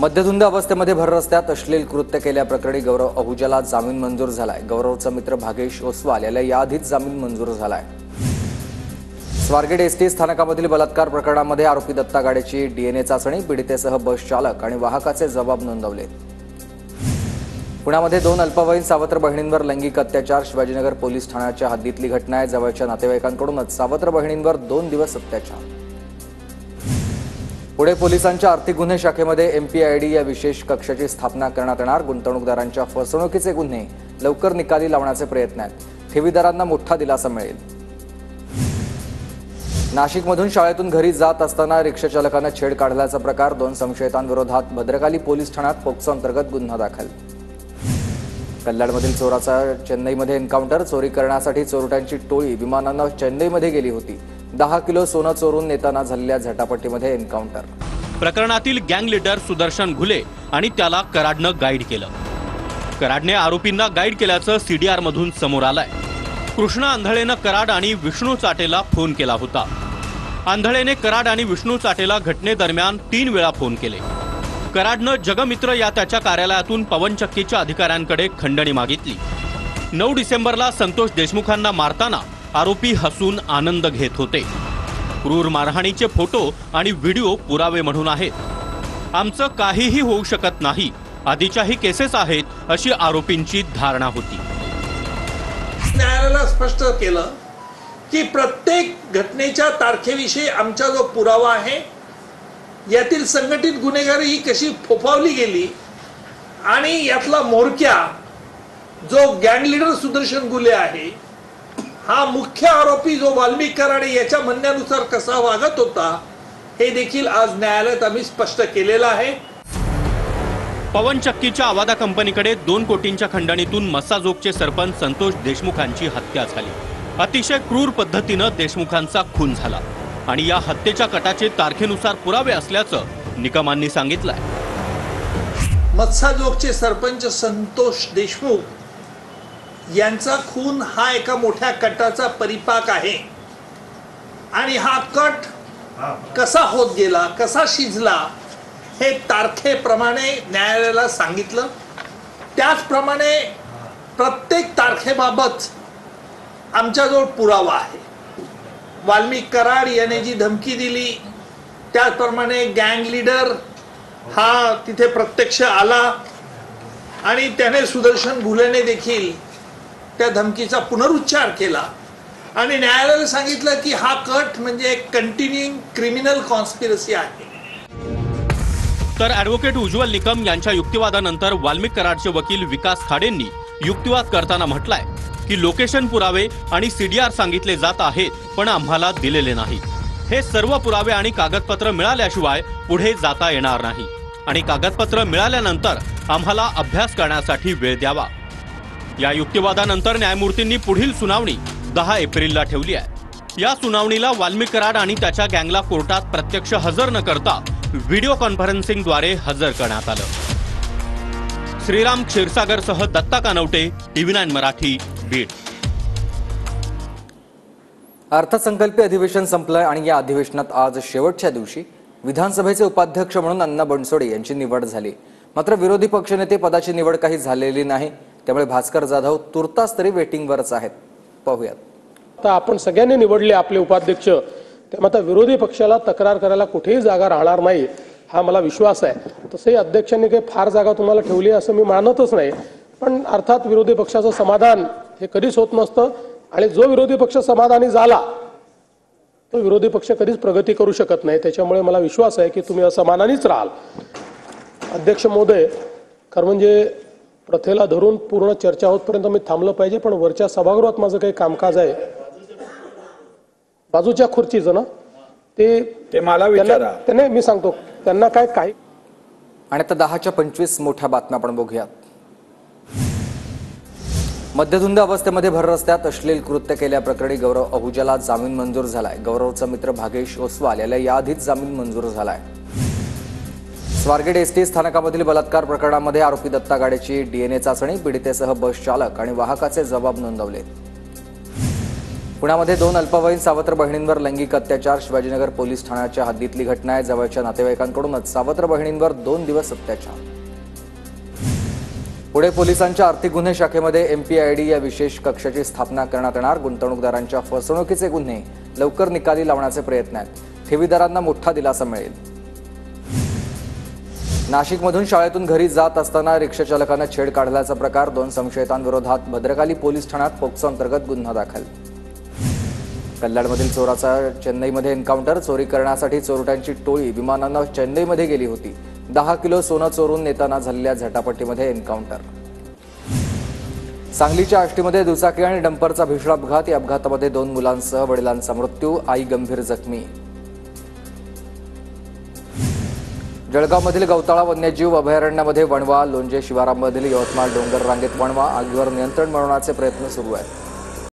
मध्यधुंद अवस्थेमध्ये भर रस्त्यात अश्लील कृत्य केल्याप्रकरणी गौरव अहुजाला जामीन मंजूर झालाय। गौरवचा मित्र भागेश ओसवाल याला याआधीच जामीन मंजूर झालाय। स्वारगेट एसटी स्थानकामधील बलात्कार प्रकरणामध्ये आरोपी दत्ता गाडेची डीएनए चाचणी, पीडितेसह बस चालक आणि वाहकाचे जबाब नोंदवले। पुण्यामध्ये 2 अल्पवयीन सावत्र बहिणींवर लैंगिक अत्याचार, शिवाजीनगर पोलीस ठाण्याच्या हद्दीतली घटना आहे। जवळच्या नातेवाईकांकडूनच सावत्र बहिणींवर 2 दिवस अत्याचार। पुणे पोलिसांच्या आर्थिक गुन्हे शाखेमध्ये एमपीआयडी या विशेष कक्षाची स्थापना करण्यात येणार। गुंतवणूकदारांच्या फसवणुकीचे गुन्हे लवकर निकाली लावण्याचे प्रयत्न आहेत। ठेवीदारांना मोठा दिलासा मिळेल। नाशिकमधून शाळेतून घरी जात असताना रिक्षा चालकाने छेड काढल्याचा प्रकार, 2 संशयितांविरोधात भद्रकाली पोलीस ठाण्यात पोक्सो अंतर्गत गुन्हा दाखल। कल्याणमधील चोराचा चेन्नईमध्ये एन्काउंटर, चोरी करण्यासाठी चोरट्यांची टोळी विमानानं चेन्नईमध्ये गेली होती। 10 किलो सोनं चोरून नेताना झालेल्या झटापटीमध्ये एन्काउंटर। प्रकरणातील गँग लीडर सुदर्शन घुले आणि त्याला कराडनं गाईड केलं। कराडने आरोपींना गाईड केल्याचं सीडीआर मधून समोर आलंय। कृष्णा आंधळेनं कराड आणि विष्णू चाटेला फोन केला होता। आंधळेने कराड आणि विष्णू चाटेला घटनेदरम्यान 3 वेळा फोन केले। कराडनं जगमित्र या त्याच्या कार्यालयातून पवनचक्कीच्या अधिकाऱ्यांकडे खंडणी मागितली। 9 डिसेंबरला संतोष देशमुखांना मारताना आरोपी हसून आनंद घेत होते। क्रूर मारहाणीचे फोटो आणि व्हिडिओ पुरावे म्हणून आहेत। आमचं काहीही होऊ शकत नाही, आधीच्याही केसेस आहेत अशी आरोपींची धारणा होती। न्यायालयाला स्पष्ट केलं की प्रत्येक घटनेच्या तारखेविषयी आमचा जो पुरावा आहे, यातील संघटित गुन्हेगारी ही कशी फोफावली गेली आणि यातला मोरक्या जो गँग लीडर सुदर्शन घुले आहे, हा मुख्य आरोपी जो वाल्मिक कराड याच्या म्हणण्यानुसार कसा वागत होता, हे देखील आज न्यायालयात आम्ही स्पष्ट केलेलं आहे। पवनचक्कीच्या आवादा कंपनीकडे 2 कोटींच्या खंडणीतून मस्साजोगचे सरपंच संतोष देशमुखांची हत्या झाली। अतिशय क्रूर पद्धतीनं देशमुखांचा खून झाला आणि या हत्येच्या कटाचे तारखेनुसार पुरावे असल्याचं निकमांनी सांगितलंय। मस्साजोगचे सरपंच संतोष देशमुख यांचा खून हा एका मोठ्या कटाचा परिपाक आहे आणि हा कट कसा होत गेला, कसा शिजला, हे तारखेप्रमाणे न्यायालयाला सांगितलं। त्याचप्रमाणे प्रत्येक तारखेबाबत आमच्याजवळ पुरावा आहे। वाल्मिक कराड याने जी धमकी दिली, त्याचप्रमाणे गँग लीडर हा तिथे प्रत्यक्ष आला आणि त्याने सुदर्शन घुलेने देखील त्या धमकीचा पुनरुच्चार केला आणि न्यायालयाला सांगितलं की हा कट म्हणजे एक कंटिन्युइंग क्रिमिनल कॉन्स्पिरसी आहे। तर ॲडव्होकेट उज्ज्वल निकम यांच्या युक्तिवादानंतर वाल्मिक कराडचे वकील विकास खाडेंनी युक्तिवाद करताना म्हटलंय की लोकेशन पुरावे आणि सीडीआर सांगितले जात आहेत, पण आम्हाला दिलेले नाही। हे सर्व पुरावे आणि कागदपत्र मिळाल्याशिवाय पुढे जाता येणार नाही आणि कागदपत्र मिळाल्यानंतर आम्हाला अभ्यास करण्यासाठी वेळ द्यावा। या युक्तिवादानंतर न्यायमूर्तींनी पुढील सुनावणी 10 एप्रिलला ठेवली आहे। या सुनावणीला वाल्मिक कराड आणि त्याच्या गँगला कोर्टात प्रत्यक्ष हजर न करता व्हिडिओ कॉन्फरन्सिंगद्वारे हजर करण्यात आलं। श्रीराम क्षीरसागरसह दत्ता कानवटे, TV9 मराठी, बीड। अर्थसंकल्पीय अधिवेशन संपलंय आणि या अधिवेशनात आज शेवटच्या दिवशी विधानसभेचे उपाध्यक्ष म्हणून अण्णा बनसोडे यांची निवड झाली। मात्र विरोधी पक्षनेते पदाची निवड काही झालेली नाही, त्यामुळे भास्कर जाधव तुर्तास तरी वेटिंगवरच आहेत। पाहूयात। आता आपण सगळ्यांनी निवडले आपले उपाध्यक्ष, त्यामुळे आता विरोधी पक्षाला तक्रार करायला कुठेही जागा राहणार नाही हा मला विश्वास आहे। तसंही अध्यक्षांनी काही फार जागा तुम्हाला ठेवली असं मी मानतच नाही, पण अर्थात विरोधी पक्षाचं समाधान हे कधीच होत नसतं आणि जो विरोधी पक्ष समाधानी झाला तो विरोधी पक्ष कधीच प्रगती करू शकत नाही। त्याच्यामुळे मला विश्वास आहे की तुम्ही असमानानीच राहाल। अध्यक्ष महोदय, खरं म्हणजे प्रथेला धरून पूर्ण चर्चा होतपर्यंत मी थांबलं पाहिजे, पण वरच्या सभागृहात माझं काही कामकाज आहे। बाजूच्या खुर्चीचं ना ते मला विचारा, त्याने मी सांगतो त्यांना काय काही। आणि आता 10च्या 25 मोठ्या बातम्या आपण बघूयात। मध्यधुंद अवस्थेमध्ये भर रस्त्यात अश्लील कृत्य केल्याप्रकरणी गौरव अहुजाला जामीन मंजूर झालाय। गौरवचा मित्र भागेश ओसवाल याला याआधीच जामीन मंजूर झालाय। स्वारगेट एसटी स्थानकामधील बलात्कार प्रकरणामध्ये आरोपी दत्ता गाडेची डीएनए चाचणी, पीडितेसह बस चालक आणि वाहकाचे जबाब नोंदवले। पुण्यामध्ये 2 अल्पवयीन सावत्र बहिणींवर लैंगिक अत्याचार. शिवाजीनगर पोलीस ठाण्याच्या हद्दीतली घटना आहे. जवळच्या नातेवाईकांकडूनच सावत्र बहिणींवर 2 दिवस अत्याचार. पुणे पोलिसांच्या आर्थिक गुन्हे शाखेमध्ये MPID या विशेष कक्षाची स्थापना करण्यात येणार. गुंतवणूकदारांच्या फसवणुकीचे गुन्हे लवकर निकाली लावण्याचे प्रयत्न आहेत. ठेवीदारांना मोठा दिलासा मिळेल. नाशिकमधून शाळेतून घरी जात असताना रिक्षा चालकानं छेड काढल्याचा प्रकार. 2 संशयितांविरोधात भद्रकाली पोलीस ठाण्यात पोक्सो अंतर्गत गुन्हा दाखल. कल्याणमधील चोराचा चेन्नईमध्ये एन्काउंटर. चोरी करण्यासाठी चोरट्यांची टोळी विमानानं चेन्नईमध्ये गेली होती. 10 किलो सोनं चोरून नेताना झालेल्या झटापटीमध्ये एन्काउंटर. सांगलीच्या आष्टीमध्ये दुचाकी आणि डंपरचा भीषण अपघात. या अपघातामध्ये 2 मुलांसह वडिलांचा मृत्यू, आई गंभीर जखमी. जळगावमधील गवताळा वन्यजीव अभयारण्यामध्ये वणवा. लोणजे शिवारामधील यवतमाळ डोंगर रांगेत वणवा. आगीवर नियंत्रण मिळवण्याचे प्रयत्न सुरू आहेत.